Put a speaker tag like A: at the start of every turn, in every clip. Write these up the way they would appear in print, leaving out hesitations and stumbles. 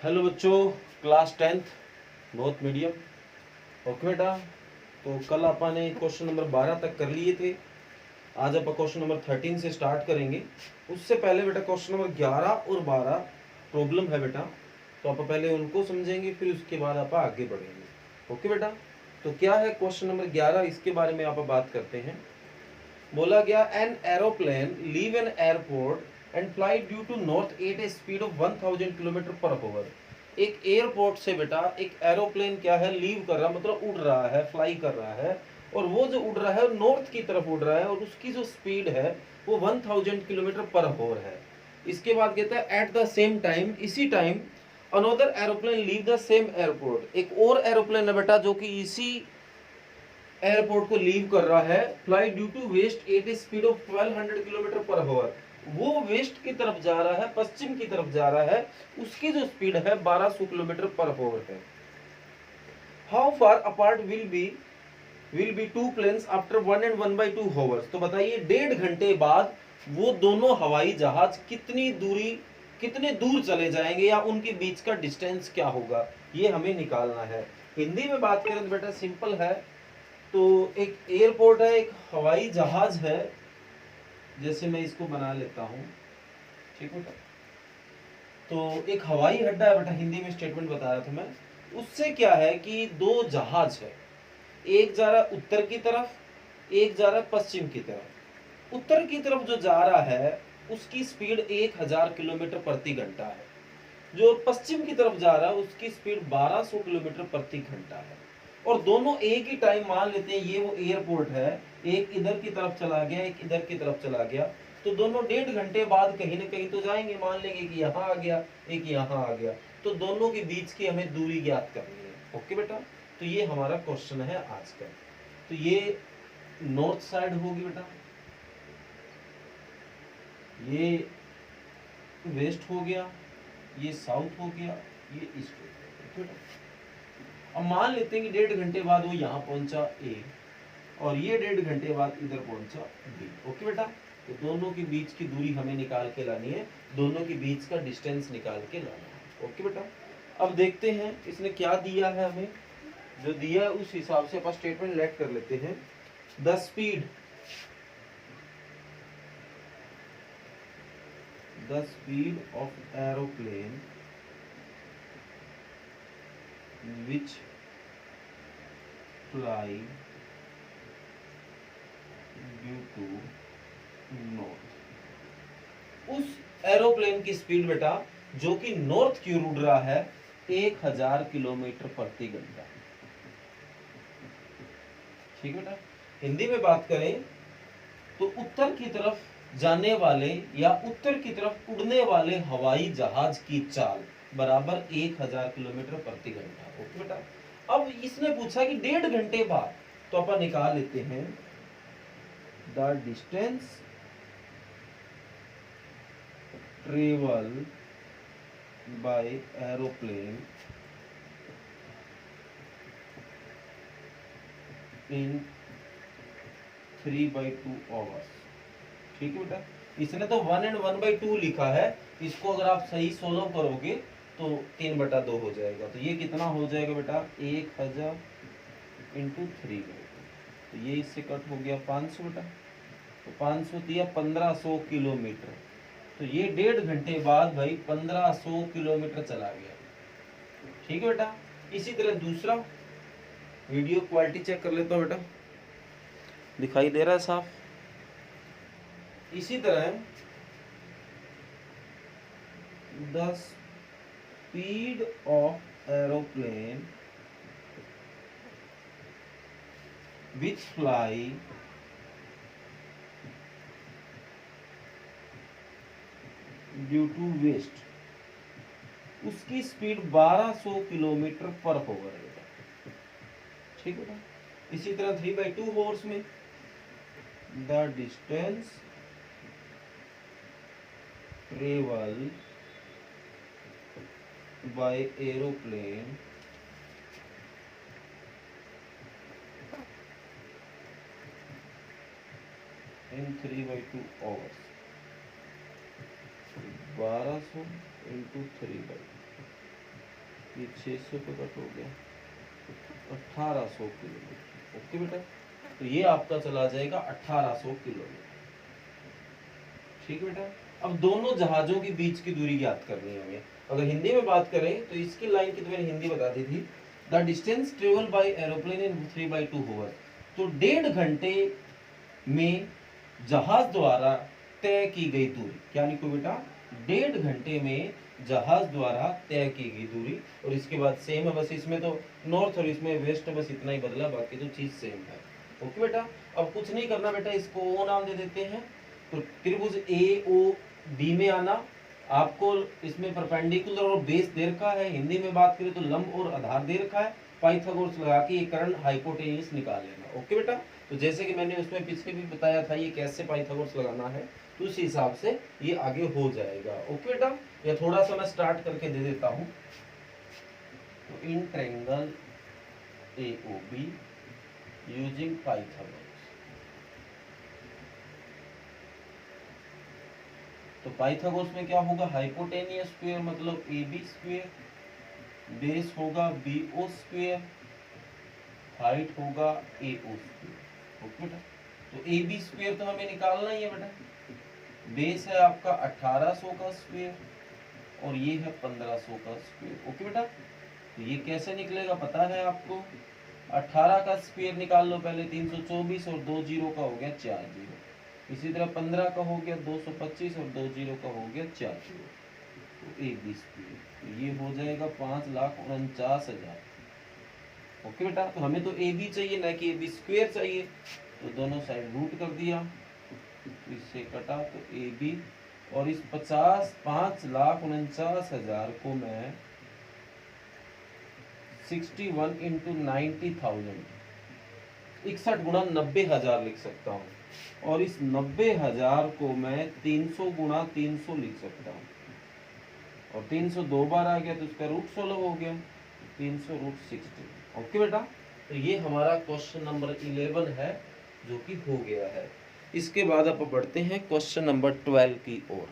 A: Hello बच्चों, class 10th बहुत medium. Okay बेटा, तो कल अपन ने क्वेश्चन नंबर 12 तक कर लिए थे। आज अपन क्वेश्चन नंबर 13 से स्टार्ट करेंगे। उससे पहले बेटा क्वेश्चन नंबर 11 और 12 प्रॉब्लम है बेटा, तो अपन पहले उनको समझेंगे, फिर उसके बाद अपन आगे बढ़ेंगे। ओके बेटा, तो क्या है क्वेश्चन नंबर 11, इसके बारे में आप बात करते हैं। बोला गया an aeroplane leave an airport and fly due to north at a speed of 1000 kilometre per hour. एक एयरपोर्ट से बेटा एक एरोप्लेन क्या है, लीव कर रहा, मतलब उड़ रहा है, फ्लाई कर रहा है, और वो जो उड़ रहा है नॉर्थ की तरफ उड़ रहा है, और उसकी जो स्पीड है वो 1000 किलोमीटर पर आवर है। इसके बाद कहता है एट द सेम टाइम, इसी time another aeroplane leave the same airport. एक और एरोप्लेन है बेटा जो कि इसी एयरपोर्ट को लीव कर रहा है, fly due to west at speed of 1200 kilometre per hour. वो वेस्ट की तरफ जा रहा है, पश्चिम की तरफ जा रहा है, उसकी जो स्पीड है 1200 किलोमीटर पर आवर है। How far apart will be two planes after 1 and 1/2 hours। तो बताइए 1.5 घंटे बाद वो दोनों हवाई जहाज कितने दूर चले जाएंगे, या उनके बीच का डिस्टेंस क्या होगा, ये हमें निकालना है। हिंदी में बात करें तो बेटा सिंपल है। तो एक एयरपोर्ट है, एक हवाई जहाज है, जैसे मैं इसको बना लेता हूं, ठीक बेटा। तो एक हवाई अड्डा है बेटा, हिंदी में स्टेटमेंट बता रहा था मैं। उससे क्या है कि दो जहाज है, एक जा रहा उत्तर की तरफ, एक जा रहा पश्चिम की तरफ। उत्तर की तरफ जो जा रहा है उसकी स्पीड 1000 किलोमीटर प्रति घंटा है। जो पश्चिम की तरफ जा रहा है उसकी स्पीड 1200 किलोमीटर प्रति घंटा है। और दोनों एक ही टाइम, मान लेते हैं ये वो एयरपोर्ट है, एक इधर की तरफ चला गया, एक इधर की तरफ चला गया, तो दोनों 1.5 घंटे बाद कहीं ना कहीं तो जाएंगे। मान लेंगे कि यहाँ आ गया, एक यहाँ आ गया, तो दोनों के बीच की हमें दूरी ज्ञात करनी है। ओके बेटा, तो ये हमारा क्वेश्चन है आज का। तो ये नॉर्थ साइड होगी बेटा, ये वेस्ट हो गया, ये साउथ हो गया, ये ईस्ट हो गया। अब मान लेते हैं कि 1.5 घंटे बाद वो यहाँ पहुंचा ए, और ये 1.5 घंटे बाद इधर पहुंचा बी। ओके बेटा, तो दोनों के बीच की दूरी हमें निकाल के लानी है, दोनों के बीच का डिस्टेंस निकाल के लाना है। ओके बेटा, अब देखते हैं इसने क्या दिया है हमें। जो दिया है उस हिसाब से अपन स्टेटमेंट लेट कर लेते हैं। The speed of aeroplane which fly due to north. उस एरोप्लेन की स्पीड बेटा जो कि नॉर्थ की ओर उड़ रहा है 1000 किलोमीटर प्रति घंटा। ठीक बेटा, हिंदी में बात करें तो उत्तर की तरफ जाने वाले या उत्तर की तरफ उड़ने वाले हवाई जहाज की चाल बराबर 1000 किलोमीटर प्रति घंटा। ओके बेटा, अब इसने पूछा कि 1.5 घंटे बाद, तो अपन निकाल लेते हैं the distance travel by aeroplane in 3/2 hours. ठीक है बेटा, इसने तो 1 and 1/2 लिखा है, इसको अगर आप सही सोल्व करोगे तो 3/2 हो जाएगा। तो ये कितना हो जाएगा बेटा, 1000 इंटू 3/2, तो ये इससे कट हो गया 500 बेटा, तो 500 दिया 1500 किलोमीटर। तो ये 1.5 घंटे बाद भाई 1500 किलोमीटर चला गया। ठीक है बेटा, इसी तरह दूसरा, वीडियो क्वालिटी चेक कर लेता हूँ बेटा, दिखाई दे रहा है साफ। इसी तरह the speed of aeroplane which fly due to west, उसकी स्पीड 1200 किलोमीटर पर आवर है। ठीक है, इसी तरह 3/2 हॉर्स में the distance travel by aeroplane in 3/2 hours, 1200 into 3/2, ये 600 पे कट हो गया 1800 किलोमीटर। ओके बेटा, तो ये आपका चला जाएगा 1800 किलोमीटर। ठीक है बेटा। अब दोनों जहाजों के बीच की दूरी ज्ञात करनी है हमें। अगर हिंदी में बात करें तो इसकी लाइन की तो मैंने हिंदी बता दी थी। The distance travel by aeroplane in 3/2 hour. तो 1.5 घंटे में जहाज द्वारा तय की गई दूरी क्या लिखो बेटा, 1.5 घंटे में जहाज द्वारा तय की गई दूरी। और इसके बाद सेम है, बस इसमें तो नॉर्थ और इसमें वेस्ट, बस इतना ही बदला, बाकी तो चीज सेम है। ओके बेटा, अब कुछ नहीं करना बेटा, इसको ओ नाम दे देते हैं। तो त्रिभुज ए ओ बी में आना, आपको इसमें परपेंडिकुलर और बेस दे रखा है, हिंदी में बात करें तो लंब और आधार दे रखा है, पाइथागोरस लगा के ये कर्ण हाइपोटेन्यूस निकाल लेना। ओके बेटा, तो जैसे कि मैंने उसमें पीछे भी बताया था ये कैसे पाइथागोरस लगाना है, तो उस हिसाब से ये आगे हो जाएगा। ओके बेटा, या थोड़ा सा मैं स्टार्ट करके दे देता हूं। तो in triangle AOB using Pythagoras, तो पाइथागोरस में क्या होगा, हाइपोटेनियस स्क्वायर मतलब AB स्क्वायर, बेस होगा BO स्क्वायर, हाइट होगा AO स्क्वायर। ओके बेटा, तो AB स्क्वायर तो हमें निकालना ही है बेटा, बेस है आपका 1800 का स्क्वायर और ये है 1500 का स्क्वायर। ओके बेटा, तो ये कैसे निकलेगा पता है आपको, 18 का स्क्वायर निकाल लो पहले, 324 और 2 जीरो का हो गया 4 जीरो। इसी तरह 15 का हो गया 225 और 2 जीरो का हो गया 4 जीरो, तो AB स्क्वायर, तो ये हो जाएगा 5,49,000। ओके बेटा, तो हमें तो AB चाहिए ना कि AB स्क्वायर चाहिए, तो दोनों साइड रूट कर दिया, इससे कटा तो AB, और इस 5,49,000 को मैं 61 इंटू 90,000 61 गुणा 90,000 लिख सकता हूँ, और इस 90,000 को मैं 300 गुणा 300 लिख सकता हूँ, और 300 दो बार आ गया तो इसका रूट 16 हो गया, 300 रूट 60। ओके बेटा, तो ये हमारा क्वेश्चन नंबर 11 है जो कि हो गया है। इसके बाद आप बढ़ते हैं क्वेश्चन नंबर 12 की ओर।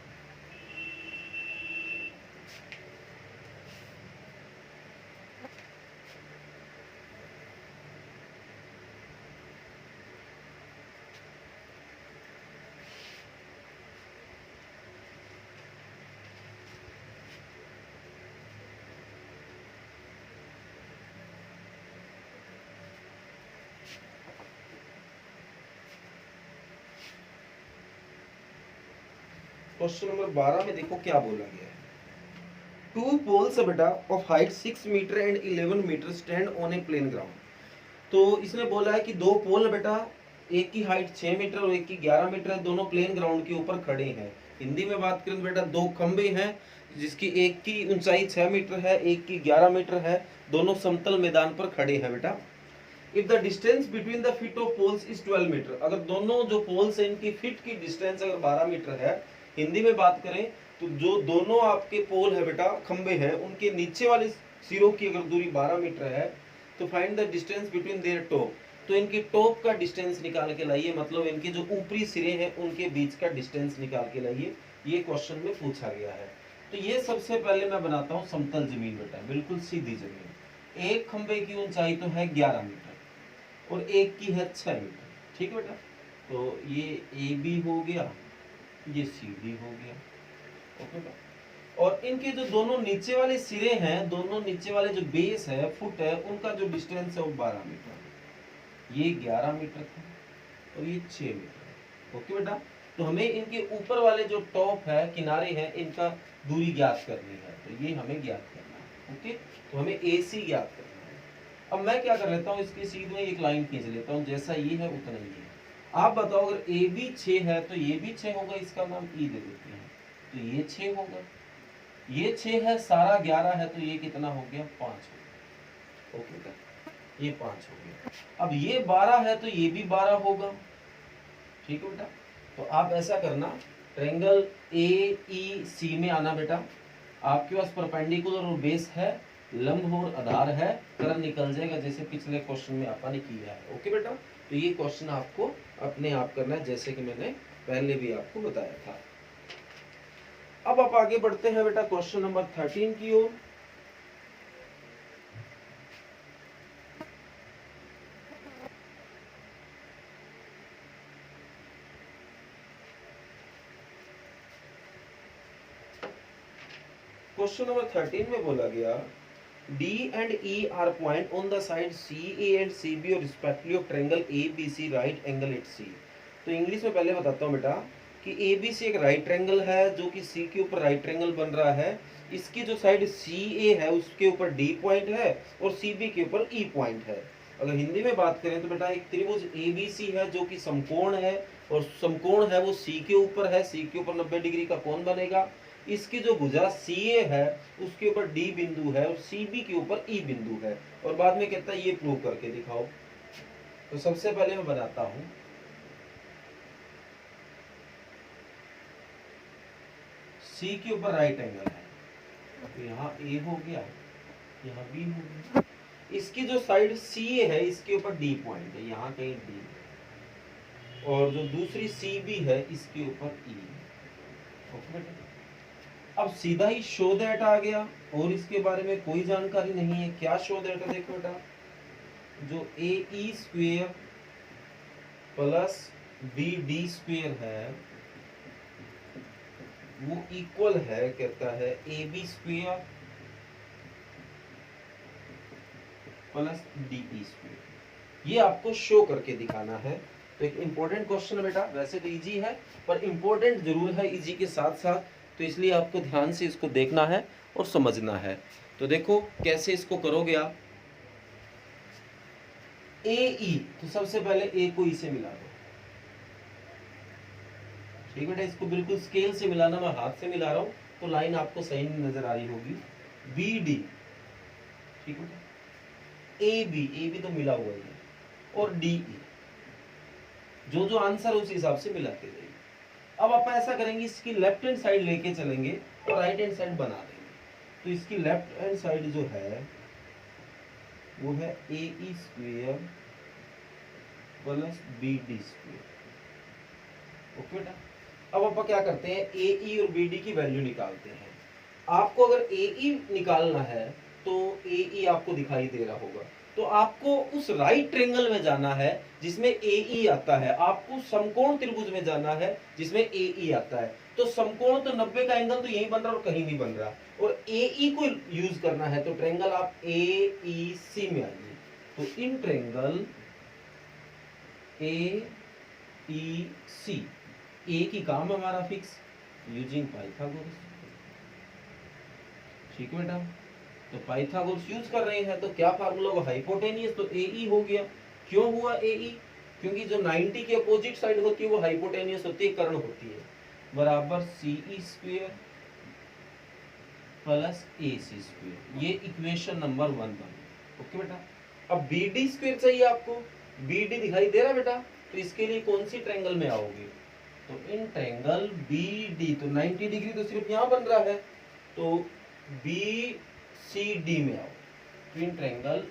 A: क्वेश्चन नंबर 12 में देखो क्या बोला गया है। टू पोल्स बेटा of height 6 metre and 11 metre stand on a plane ground. तो इसने बोला है कि दो पोल बेटा, एक की हाइट 6 मीटर और एक की 11 मीटर है, दोनों प्लेन ग्राउंड के ऊपर खड़े हैं। हिंदी में बात करें तो बेटा दो खंबे हैं, जिसकी एक की ऊंचाई 6 मीटर है, एक की 11 मीटर है, दोनों समतल मैदान पर खड़े हैं बेटा। If the distance between the feet of poles is 12 metre, अगर दोनों जो पोल्स हैं इनकी फीट की डिस्टेंस अगर 12 मीटर है, हिंदी में बात करें तो जो दोनों आपके पोल है बेटा, खंबे हैं, उनके नीचे वाले सिरों की अगर दूरी 12 मीटर है, तो find the distance between their top, तो इनकी टॉप का डिस्टेंस निकाल के लाइए, मतलब इनके जो ऊपरी सिरे हैं उनके बीच का डिस्टेंस निकाल के लाइए। ये क्वेश्चन में पूछा गया है। तो ये सबसे पहले मैं बनाता हूँ समतल जमीन बेटा, बिल्कुल सीधी जमीन। एक खंबे की ऊंचाई तो है 11 मीटर और एक की है 6 मीटर। ठीक है बेटा, तो ये AB हो गया, ये CD हो गया। ओके बेटा, और इनके जो दोनों नीचे वाले सिरे हैं, दोनों नीचे वाले जो बेस है, फुट है, उनका जो डिस्टेंस है वो 12 मीटर है। ये 11 मीटर था और ये 6 मीटर। ओके बेटा, तो हमें इनके ऊपर वाले जो टॉप है, किनारे हैं, इनका दूरी ज्ञात करनी है, तो ये हमें ज्ञात करना है। ओके, तो हमें AC ज्ञात करना है। अब मैं क्या कर लेता हूँ, इसके सीधे एक लाइन खींच लेता हूँ, जैसा ये है उतना ही है। आप बताओ, अगर AB 6 है तो ये भी 6 होगा, इसका नाम E दे देते हैं, तो ये 6 होगा। ये 6 है, सारा 11 है, तो ये कितना हो गया, 5 हो गया। ओके बेटा, ये 5 हो गया। अब ये 12 है तो ये भी 12 होगा। ठीक है बेटा, तो आप ऐसा करना, ट्रायंगल AEC में आना बेटा, आपके पास परपेंडिकुलर और बेस है, लंब और आधार है, कर्ण निकल जाएगा जैसे पिछले क्वेश्चन में आपने किया है। ओके बेटा, तो ये क्वेश्चन आपको अपने आप करना है, जैसे कि मैंने पहले भी आपको बताया था। अब आप आगे बढ़ते हैं बेटा क्वेश्चन नंबर 13 की ओर। क्वेश्चन नंबर 13 में बोला गया D and E are point on the side CA and CB और respectively of triangle ABC right angle at C। तो इंग्लिश में पहले बताता हूँ बेटा कि ABC एक राइट ट्रायंगल है जो कि C के ऊपर राइट ट्रायंगल बन रहा है। इसकी जो साइड CA है उसके ऊपर D पॉइंट है और CB के ऊपर E पॉइंट है। अगर हिंदी में बात करें तो बेटा एक त्रिभुज ABC है जो कि समकोण है और समकोण है वो C के ऊपर है। C के ऊपर 90 डिग्री का कोण बनेगा। इसकी जो भुजा CA है उसके ऊपर D बिंदु है और CB के ऊपर E बिंदु है। और बाद में कहता है ये प्रूव करके दिखाओ। तो सबसे पहले मैं बनाता हूं C के ऊपर राइट एंगल है तो यहाँ A हो गया, यहाँ B हो गया। इसकी जो साइड CA है इसके ऊपर D पॉइंट है, यहाँ कहीं D, और जो दूसरी CB है इसके ऊपर E। ओके, अब सीधा ही शो दैट आ गया और इसके बारे में कोई जानकारी नहीं है। क्या शो दैट है? देखो बेटा, जो AE square plus BD square है वो इक्वल है, कहता है AB square plus DE square. ये आपको शो करके दिखाना है। तो एक इंपॉर्टेंट क्वेश्चन है बेटा, वैसे तो इजी है पर इंपॉर्टेंट जरूर है इजी के साथ साथ, तो इसलिए आपको ध्यान से इसको देखना है और समझना है। तो देखो कैसे इसको करोगे आप। AE, तो सबसे पहले A को E से मिला दो। ठीक बेटा, इसको बिल्कुल स्केल से मिलाना, मैं हाथ से मिला रहा हूं तो लाइन आपको सही नजर आ रही होगी। BD, ठीक है, AB तो मिला हुआ है, और DE, जो जो आंसर उस हिसाब से मिलाते जाइए। अब आप ऐसा करेंगे, इसकी लेफ्ट हैंड साइड लेके चलेंगे और राइट हैंड साइड बना देंगे। तो इसकी लेफ्ट हैंड साइड जो है वो है AE square plus BD square. Okay बेटा, अब आप क्या करते हैं, AE और BD की वैल्यू निकालते हैं। आपको अगर AE निकालना है तो AE आपको दिखाई दे रहा होगा, तो आपको उस राइट ट्रायंगल में जाना है जिसमें AE आता है। आपको समकोण त्रिभुज में जाना है जिसमें AE आता है। तो समकोण तो 90 का एंगल तो यहीं बन रहा और कहीं नहीं बन रहा, और AE को यूज करना है तो ट्रायंगल आप AEC में आइए। तो इन ट्रायंगल AEC, A की काम हमारा फिक्स यूजिंग पाइथागोरस। ठीक है बेटा, तो पाइथागोरस यूज कर रहे हैं तो क्या फार्मूला होगा, हाइपोटेनियस, तो AE हो गया। क्यों हुआ AE? क्योंकि जो 90 की अपोजिट साइड होती है वो हाइपोटेनियस होती है, कर्ण होती है, बराबर CE square plus AC square. ये इक्वेशन नंबर 1 बन। ओके बेटा, अब BD स्क्वायर चाहिए आपको। BD दिखाई दे रहा बेटा, तो इसके लिए कौन सी ट्रायंगल में आओगे, तो इन ट्रायंगल BD, तो 90 डिग्री तो सिर्फ यहां बन रहा है, तो BCD में आओ। तो इन ट्रायंगल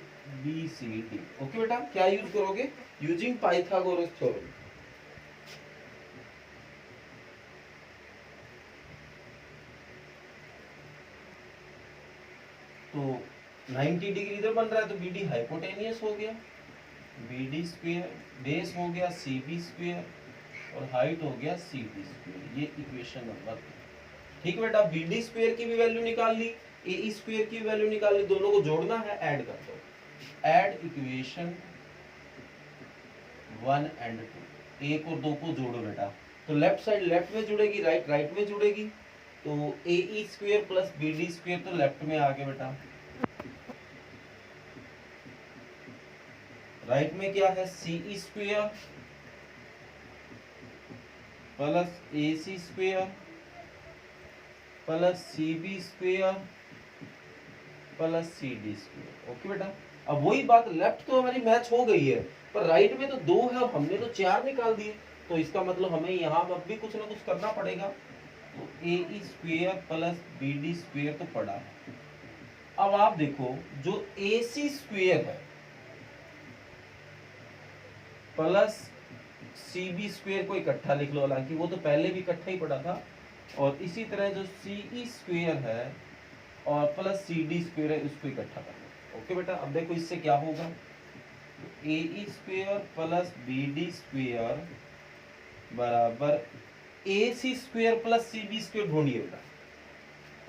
A: BCD। ओके बेटा, क्या यूज करोगे, यूजिंग पाइथागोरस थ्योरम। तो 90 डिग्री इधर बन रहा है तो BD हाइपोटेनियस हो गया, BD स्क्वायर बेस हो गया CB स्क्वायर और हाइट हो गया CD स्क्वायर। ये इक्वेशन नंबर। ठीक है बेटा, BD स्क्वायर की भी वैल्यू निकाल ली, AE स्क्वायर की भी वैल्यू निकाल ली, दोनों को जोड़ना है, ऐड कर दो। ऐड इक्वेशन 1 एंड 2, 1 और 2 को जोड़ो बेटा। तो लेफ्ट साइड लेफ्ट में जुड़ेगी, राइट राइट में जुड़ेगी। तो AE square plus BD square तो लेफ्ट में आ गया बेटा, राइट में क्या है, CE square plus AC square plus CB square plus CD square. Okay बेटा, अब वही बात, लेफ्ट तो हमारी मैच हो गई है पर राइट में तो 2 है और हमने तो 4 निकाल दिए, तो इसका मतलब हमें यहाँ अब भी कुछ ना कुछ करना पड़ेगा। तो AE square plus BD square तो पड़ा। अब आप देखो, जो AC स्क्वायर है प्लस CB स्क्वायर को इकट्ठा लिख लो, हालांकि वो तो पहले भी इकट्ठा ही पड़ा था, और इसी तरह जो CE स्क्वायर है और प्लस CD स्क्वायर है उसको इकट्ठा कर लो। ओके बेटा, अब देखो इससे क्या होगा, AE square plus BD square बराबर AC square plus CB square ढूंढिए बेटा।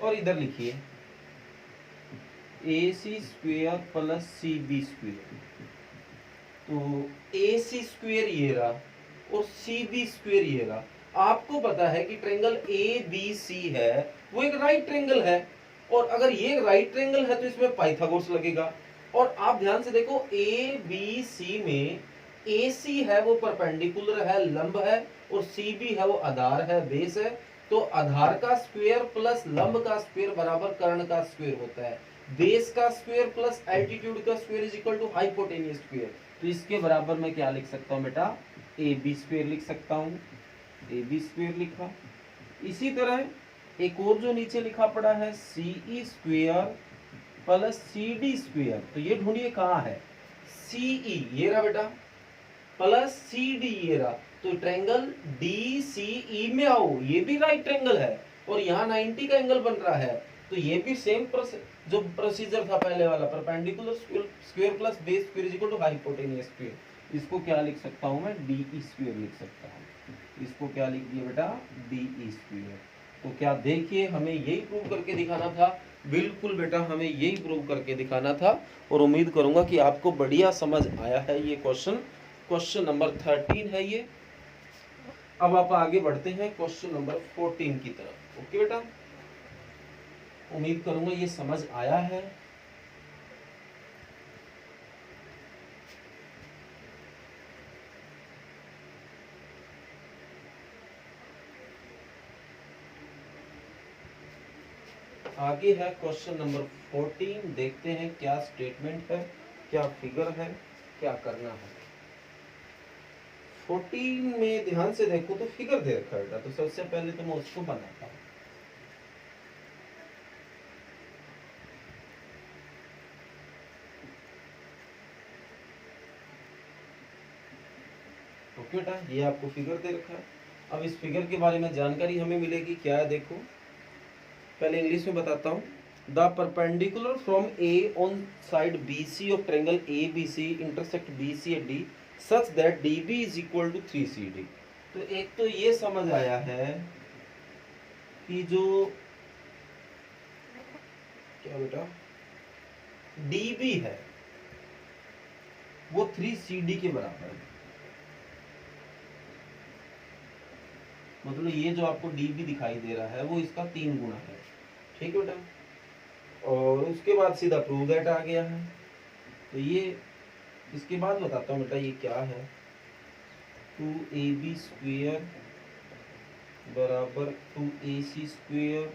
A: और इधर लिखिए AC square plus CB square. तो AC स्क्वायर ये रहा और CB स्क्वायर ये रहा। आपको पता है कि ट्रायंगल ABC है वो एक राइट ट्रायंगल है, और अगर ये राइट ट्रायंगल है तो इसमें पाइथागोरस लगेगा। और आप ध्यान से देखो ABC में AC है वो परपेंडिकुलर है, लंब है, और CB है वो आधार है, बेस है। तो आधार का स्क्वायर प्लस लंब का स्क्वायर बराबर कर्ण का स्क्वायर होता है। बेस का स्क्वायर प्लस एल्टीट्यूड का square is equal to hypotenuse square. तो इसके बराबर मैं क्या लिख सकता हूं बेटा, AB स्क्वायर लिख सकता हूं। AB स्क्वायर लिखा। इसी तरह एक और जो नीचे लिखा पड़ा है CE square plus CD square. तो ये ढूंढिए कहां है, CE ये रहा बेटा, प्लस CD ये रहा। तो ट्रायंगल DCE में आओ, ये भी राइट ट्रायंगल है और यहाँ 90 का एंगल बन रहा है। तो ये भी सेम जो प्रोसीजर था पहले वाला, perpendicular square plus base square is equal to hypotenuse square. इसको क्या लिख सकता हूं मैं, DE स्क्वायर लिख सकता हूं। इसको क्या लिख दिया बेटा, DE स्क्वायर। तो क्या देखिए हमें यही प्रूव करके दिखाना था, बिल्कुल बेटा हमें यही प्रूव करके दिखाना था। और उम्मीद करूंगा कि आपको बढ़िया समझ आया है ये क्वेश्चन नंबर 13 है ये। अब आप आगे बढ़ते हैं क्वेश्चन नंबर 14 की तरफ। ओके बेटा, उम्मीद करूंगा ये समझ आया है। आगे है क्वेश्चन नंबर 14। देखते हैं क्या स्टेटमेंट है, क्या फिगर है, क्या करना है। 14 में ध्यान से देखो तो फिगर दे रखा है। तो सबसे पहले तो मैं उसको बनाता हूं। ओके बेटा, ये आपको फिगर दे रखा है। अब इस फिगर के बारे में जानकारी हमें मिलेगी क्या है, देखो पहले इंग्लिश में बताता हूँ। The perpendicular from A on side BC of triangle ABC intersect BC at D such that DB is equal to 3CD। तो एक तो ये समझ आया है कि जो क्या बेटा DB है वो 3CD के बराबर है। मतलब ये जो आपको DB दिखाई दे रहा है वो इसका 3 गुना है। ठीक है बेटा, और उसके बाद सीधा प्रूव दैट आ गया है। तो ये इसके बाद बताता हूँ बेटा ये क्या है। 2AB स्क्वायर बराबर 2AC square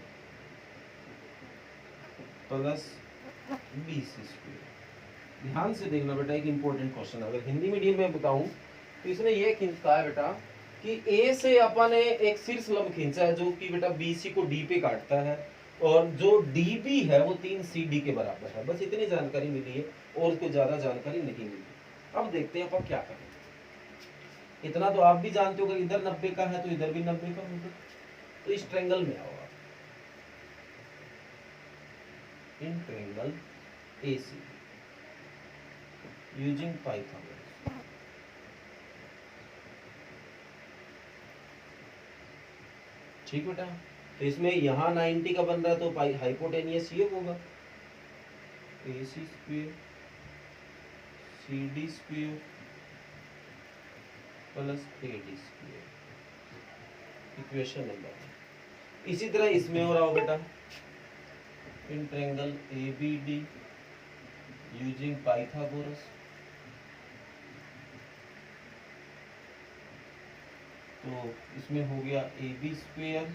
A: plus BC square. ध्यान से देखना बेटा, एक इंपॉर्टेंट क्वेश्चन। अगर हिंदी मीडियम में बताऊं तो इसने ये खींचता है बेटा कि A से अपन ने एक शीर्ष लंब खींचा है जो कि बेटा BC को D पे काटता है, और जो DB है वो 3CD के बराबर है। बस इतनी जानकारी मिली है और कोई ज्यादा जानकारी नहीं मिली। अब देखते हैं अपन क्या करेंगे। इतना तो आप भी जानते हो, अगर इधर 90 का है तो इधर भी 90 का होगा। तो इस ट्रायंगल में आओ आप, in triangle AC using Pythagoras. ठीक बेटा, तो इसमें यहाँ 90 का बन रहा है तो हाइपोटेनियस ये होगा AC square CD square plus AD square, equation number. इसी तरह इसमें हो रहा हो बेटा, in triangle ABD using Pythagoras. तो इसमें हो गया AB स्क्वायर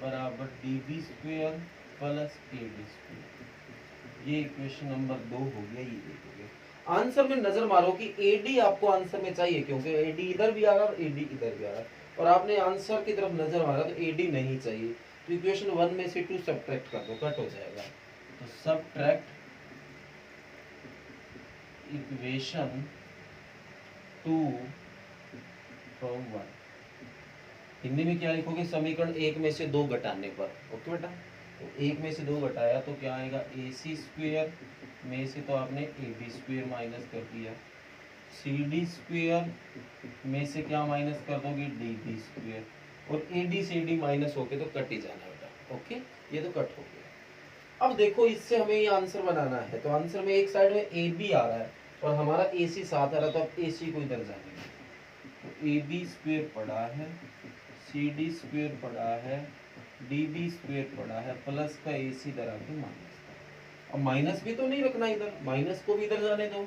A: बराबर DB square plus AD square. ये इक्वेशन नंबर 2 हो गया। ये देखोगे आंसर में नजर मारो कि AD आपको आंसर में चाहिए, क्योंकि AD इधर भी आ रहा है और AD इधर भी आ रहा है, और आपने आंसर की तरफ नजर मारा तो AD नहीं चाहिए। तो इक्वेशन 1 में से 2 सब्ट्रैक्ट कर दो, कट हो जाएगा। तो सब्ट्रैक्ट इक्वेशन 2 फ्रॉम 1। हिंदी में क्या लिखोगे, समीकरण 1 में से 2 घटाने पर। ओके बेटा, तो 1 में से 2 घटाया तो क्या आएगा, AC स्क्वायर में से तो आपने AB स्क्वायर माइनस कर दिया, CD स्क्वायर में से क्या माइनस कर दोगे, DB स्क्वायर, और AD से AD माइनस होके तो कट ही जाना बेटा। ओके, ये तो कट हो गया। अब देखो इससे हमें ये आंसर बनाना है, तो आंसर में एक साइड में ए बी आ रहा है और हमारा ए सी साथ आ रहा है, तो अब ए सी को इधर जाएंगे, तो ए बी स्क्वेयर पड़ा है, सी डी स्क्वेयर पड़ा है, डी बी स्क्वेयर पड़ा है, प्लस का ए सी इधर आके माइनस का। अब माइनस भी तो नहीं रखना इधर, माइनस को भी इधर जाने दो,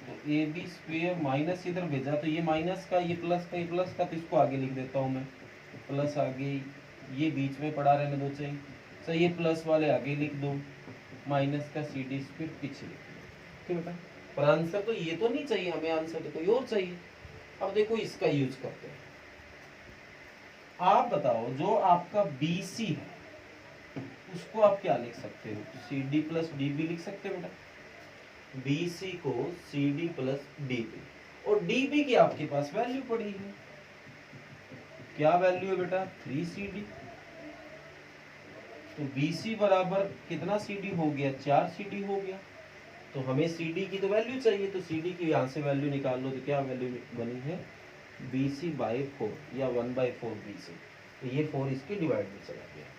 A: तो ए बी स्क्वेयर माइनस इधर भेजा, तो ये माइनस का, ये प्लस का, ये प्लस का, तो इसको आगे लिख देता हूँ मैं, प्लस आगे, ये बीच में पड़ा रहने दो चाहिए, सर ये प्लस वाले आगे लिख दो, माइनस का सी डी स्क्वेयर पीछे लिख दो। ठीक बेटा, पर आंसर तो ये तो नहीं चाहिए हमें, आंसर तो कोई और चाहिए। अब देखो इसका यूज करते हैं। आप बताओ जो आपका बी सी है उसको आप क्या लिख सकते हो, C D plus D B लिख सकते हो बेटा, बी सी को C D plus D B, और डी बी की आपके पास वैल्यू पड़ी है, क्या वैल्यू है बेटा 3CD, तो BC बराबर कितना CD हो गया, 4CD हो गया, तो हमें CD की तो वैल्यू चाहिए, तो CD की यहाँ से वैल्यू निकाल लो, तो क्या वैल्यू बनी है BC/4 या 1/4 BC, तो ये 4 इसके डिवाइड में चला गया।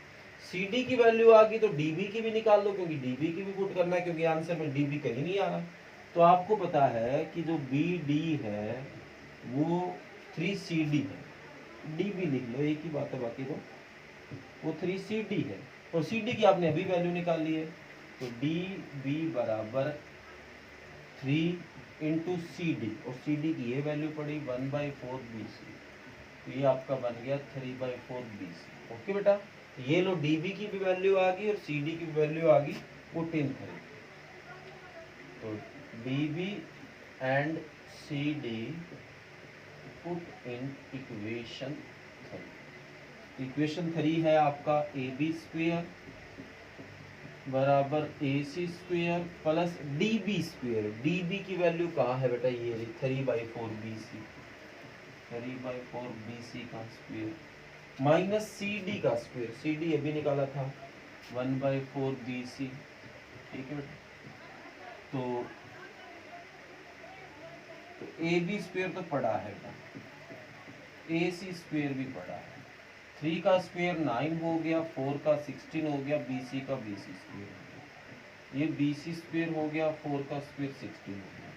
A: CD की वैल्यू आ गई तो DB की भी निकाल लो, क्योंकि DB की भी पुट करना है, क्योंकि आंसर में DB कहीं नहीं आ रहा। तो आपको पता है कि जो BD है वो 3CD है, DB लिख लो, एक ही बात है, बाकी तो वो 3CD है, और CD की आपने अभी वैल्यू निकाल ली है, तो DB बराबर 3 इंटू CD, और CD की ये वैल्यू पड़ी 1/4 BC, तो ये आपका बन गया 3/4 BC। ओके बेटा, ये लो DB की भी वैल्यू आ गई और CD की भी वैल्यू आ गई, वो 10 करें, तो DB and CD put in equation 3। Equation 3 है आपका ए बी स्क्वेयर बराबर A C square plus D B square. D B की वैल्यू कहाँ है बेटा, ये 3/4 BC, 3/4 BC का स्क्वेयर माइनस सी डी का स्क्वेयर, सी डी अभी निकाला था 1/4 BC। ठीक है बेटा, तो ए बी स्क्वेयर तो पड़ा है बेटा, ए सी स्क्वेयर भी पड़ा है, 3 का स्क्वेयर 9 हो गया, 4 का 16 हो गया, BC का BC स्क्वेयर हो गया, ये BC स्क्वेयर हो गया, 4 का स्क्वेयर 16 हो गया,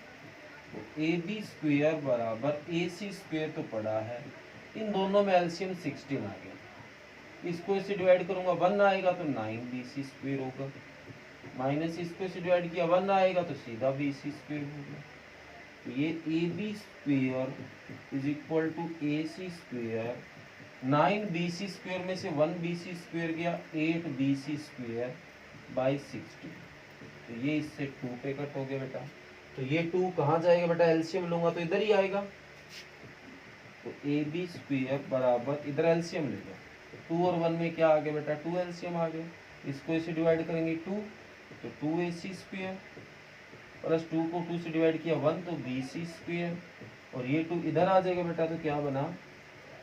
A: तो ए बी स्क्वेयर बराबर ए सी स्क्वेयर तो पड़ा है, इन दोनों में एलसीएम 16 आ गया, इसको इससे डिवाइड करूंगा 1 आएगा तो 9 BC स्क्वेयर होगा, माइनस इसको इससे डिवाइड किया 1 आएगा तो सीधा BC स्क्वेयर होगा, तो ये A B square is equal to A C square, 9 BC square में से 1 BC स्क्वेयर गया, 8 BC स्क्वेयर बाई 60, तो ये इससे 2 पे कट हो गया बेटा, तो ये 2 कहाँ जाएगा बेटा, एलसीएम लूंगा तो इधर ही आएगा, तो ए बी स्क्वेयर बराबर इधर एलसीएम ले लो, 2 और 1 में क्या आ गया बेटा 2 एलसीएम आ गया, इसको इसे डिवाइड करेंगे 2, तो 2AC स्क्वेयर प्लस 2 को 2 से डिवाइड किया 1, तो BC स्क्वेयर, और ये 2 इधर आ जाएगा बेटा, तो क्या बना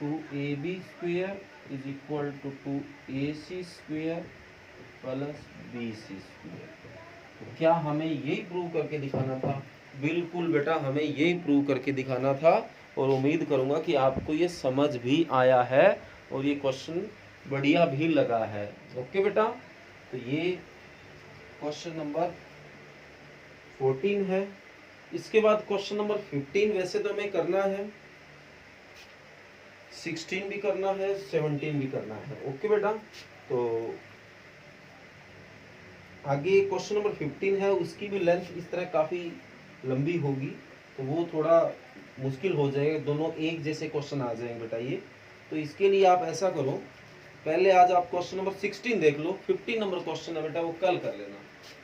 A: 2AB square is equal to 2AC square plus BC square. तो क्या हमें यही प्रूव करके दिखाना था, बिल्कुल बेटा हमें यही प्रूव करके दिखाना था, और उम्मीद करूंगा कि आपको ये समझ भी आया है और ये क्वेश्चन बढ़िया भी लगा है। ओके बेटा, तो ये क्वेश्चन नंबर 14 है। इसके बाद क्वेश्चन नंबर 15 वैसे तो हमें करना है, 16 भी करना है, 17 भी करना है। ओके बेटा, तो आगे क्वेश्चन नंबर 15 है, उसकी भी लेंथ इस तरह काफ़ी लंबी होगी, तो वो थोड़ा मुश्किल हो जाएगा, दोनों एक जैसे क्वेश्चन आ जाएंगे बेटा ये। तो इसके लिए आप ऐसा करो, पहले आज आप क्वेश्चन नंबर 16 देख लो, 15 नंबर क्वेश्चन है बेटा वो कल कर लेना,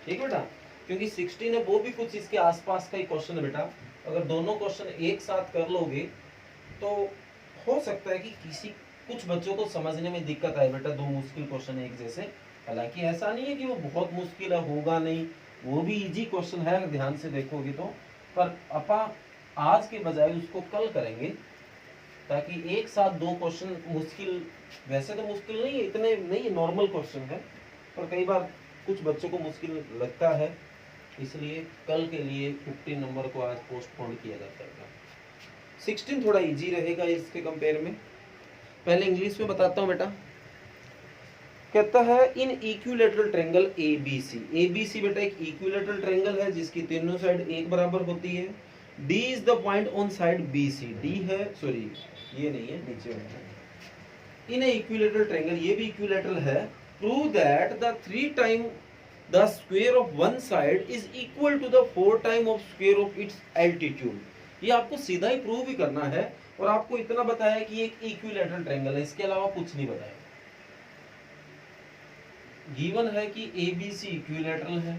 A: ठीक है बेटा, क्योंकि 16 है वो भी कुछ इसके आसपास का ही क्वेश्चन है बेटा। अगर दोनों क्वेश्चन एक साथ कर लोगे तो हो सकता है कि कुछ बच्चों को समझने में दिक्कत आए बेटा, दो मुश्किल क्वेश्चन एक जैसे। हालांकि ऐसा नहीं है कि वो बहुत मुश्किल है, होगा नहीं, वो भी इजी क्वेश्चन है अगर ध्यान से देखोगे तो, पर अपा आज के बजाय उसको कल करेंगे, ताकि एक साथ दो क्वेश्चन मुश्किल, वैसे तो मुश्किल नहीं है, इतने नहीं, नॉर्मल क्वेश्चन है, पर कई बार कुछ बच्चों को मुश्किल लगता है, इसलिए कल के लिए 15 नंबर को आज पोस्टपोन किया जाता है। 16 थोड़ा इजी रहेगा इसके कंपेयर में। पहले इंग्लिश में बताता हूँ बेटा। कहता है इन इक्विलेटरल ट्रायंगल ABC, ABC बेटा एक इक्विलेटरल ट्रायंगल है जिसकी तीनों साइड एक बराबर होती है। D is the point on side BC, D है, सॉरी ये नहीं है, नीचे है। इन इक्विलेटरल ट्रायंगल, ये भी इक्विलेटरल है। Prove that the 3 time the square of one side is equal to the 4 time of square of its altitude. ये आपको सीधा ही प्रूव ही करना है, और आपको इतना बताया कि एक इक्विलेटरल ट्रायंगल है, इसके अलावा कुछ नहीं बताया। गिवन है कि ABC इक्विलेटरल है,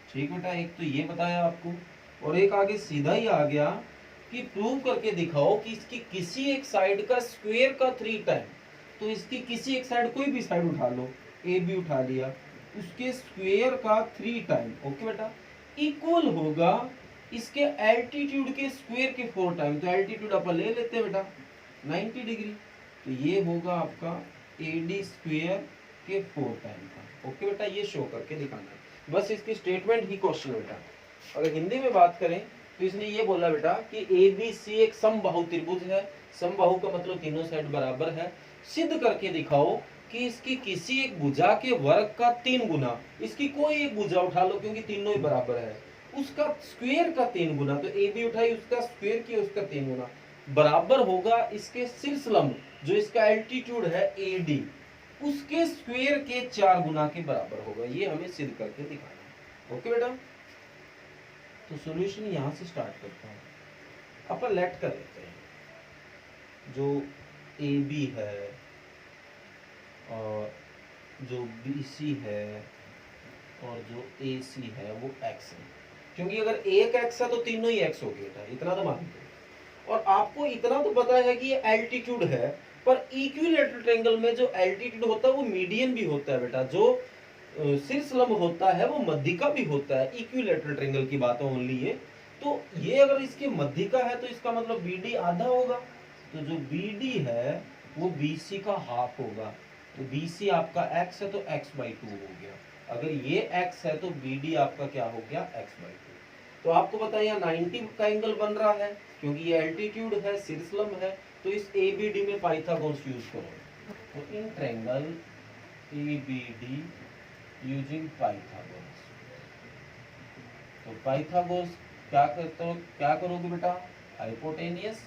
A: ठीक बेटा। एक तो ये बताया आपको, और एक आगे सीधा ही आ गया कि प्रूव करके दिखाओ कि इसकी किसी एक साइड का स्क्वायर का 3 टाइम, तो इसकी किसी एक साइड, कोई भी साइड उठा लो, AB उठा लिया, उसके स्क्वायर का 3 टाइम, ओके बेटा, इक्वल होगा इसके एल्टीट्यूड के स्क्वायर के 4 टाइम। तो एल्टीट्यूड अपन ले लेते हैं बेटा 90 डिग्री, तो ये होगा आपका AD स्क्वायर के 4 टाइम का, ओके बेटा। ये शो करके दिखाना है, बस इसकी स्टेटमेंट ही क्वेश्चन बेटा। अगर हिंदी में बात करें तो इसने ये बोला बेटा कि ABC एक समबाहु त्रिभुज है। समबाहु का मतलब तीनों साइड बराबर है। सिद्ध करके दिखाओ कि इसकी किसी एक भुजा के वर्ग का 3 गुना, इसकी कोई एक भुजा उठा लो क्योंकि तीनों ही बराबर है, उसका स्क्वायर का 3 गुना, तो AB उठाई, उसका स्क्वायर किया, उसका 3 गुना बराबर होगा इसके शीर्षलंब, जो इसका एल्टीट्यूड है AD, उसके स्क्वायर के 4 गुना के बराबर होगा। ये हमें सिद्ध करके दिखाना है, ओके बेटा। तो सॉल्यूशन यहां से स्टार्ट करता हूं। अपन लेट कर लेते हैं, जो AB है और जो BC है और जो AC है वो X है, क्योंकि अगर एक X है तो तीनों ही X हो गए बेटा, इतना तो मानते हो। और आपको इतना तो पता है कि ये एल्टीट्यूड है, पर इक्विलेटरल ट्रायंगल में जो एल्टीट्यूड होता है वो मीडियन भी होता है बेटा, जो शीर्षलंब होता है वो मध्यिका भी होता है। इक्विलेटरल ट्रायंगल की बात है ओनली ये। तो ये अगर इसकी मध्यिका है तो इसका मतलब BD आधा होगा, तो जो BD है वो BC का हाफ होगा। तो BC आपका X है तो x/2 हो गया। अगर ये X है तो BD आपका क्या हो गया, x/2। तो आपको पता है यहाँ 90 का एंगल बन रहा है क्योंकि ये एल्टीट्यूड है, शीर्षलंब है, तो इस ABD में पाइथागोरस यूज करो। तो in triangle ABD using Pythagoras, तो पाइथागोरस क्या करते हो, क्या करोगे बेटा, हाइपोटेनियस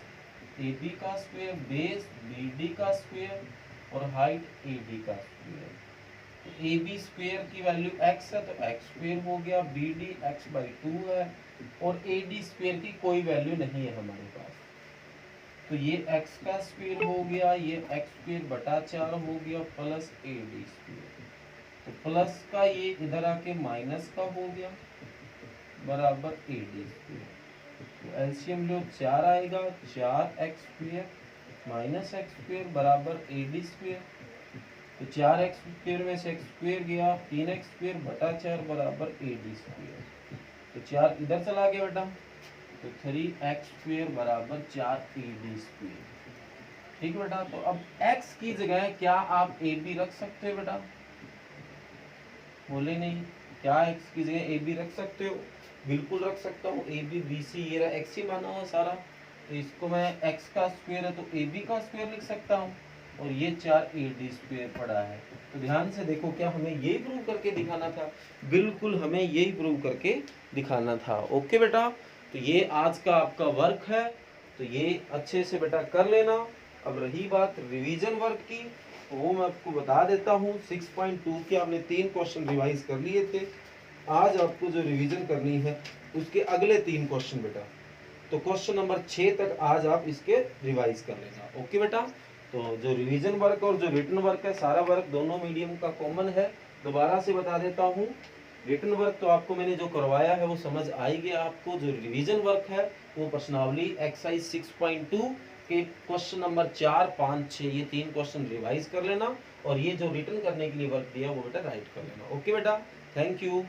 A: AB का स्क्वायर, बेस BD का स्क्वायर और हाइट AD का स्क्वायर। तो AB स्क्वायर की वैल्यू x है तो x स्क्वायर हो गया, BD x/2 है, और AD स्क्वायर की कोई वैल्यू नहीं है हमारे पास, तो ये x का स्क्वायर हो गया, ये x स्क्वायर बटा 4 हो गया, प्लस AD स्क्वायर, तो प्लस का ये इधर आके माइनस का हो गया, बराबर AD स्क्वायर। तो एलसीएम लो 4 आएगा, 4x square minus x square बराबर AD स्क्वायर। तो 4x स्क्वायर में से x स्क्वायर गया, 3x स्क्वायर बटा 4 बराबर AD स्क्वायर। तो 4 इधर चला गया बेटा, तो 3x स्क्वायर बराबर 4AD स्क्वायर। ठीक बेटा। तो अब x की जगह क्या आप AB रख सकते हो बेटा, बोले नहीं, क्या x की जगह AB रख सकते हो, बिल्कुल रख सकता हूँ। AB BC ये रहा, x ही माना हुआ सारा, तो इसको मैं x का स्क्वायर है तो AB का स्क्वायर लिख सकता हूँ, और ये 4AD स्क्वायर पड़ा है। तो ध्यान से देखो, क्या हमें यही प्रूव करके दिखाना था, बिल्कुल हमें यही प्रूव करके दिखाना था, ओके बेटा। तो ये आज का आपका वर्क है, तो ये अच्छे से बेटा कर लेना। अब रही बात रिवीजन वर्क की, तो वो मैं आपको बता देता हूँ। 6.2 के आपने 3 क्वेश्चन रिवाइज कर लिए थे, आज आपको जो रिवीजन करनी है उसके अगले 3 क्वेश्चन बेटा, तो क्वेश्चन नंबर 6 तक आज आप इसके रिवाइज कर लेना, ओके बेटा। तो जो रिवीजन वर्क और जो रिटन वर्क है, सारा वर्क दोनों मीडियम का कॉमन है। दोबारा से बता देता हूँ, रिटन वर्क तो आपको मैंने जो करवाया है वो समझ आ ही गया आपको। जो रिवीजन वर्क है वो प्रश्नावली एक्सरसाइज 6.2 के क्वेश्चन नंबर 4, 5, 6 ये 3 क्वेश्चन रिवाइज कर लेना, और ये जो रिटन करने के लिए वर्क दिया वो बेटा राइट कर लेना, ओके बेटा। Thank you.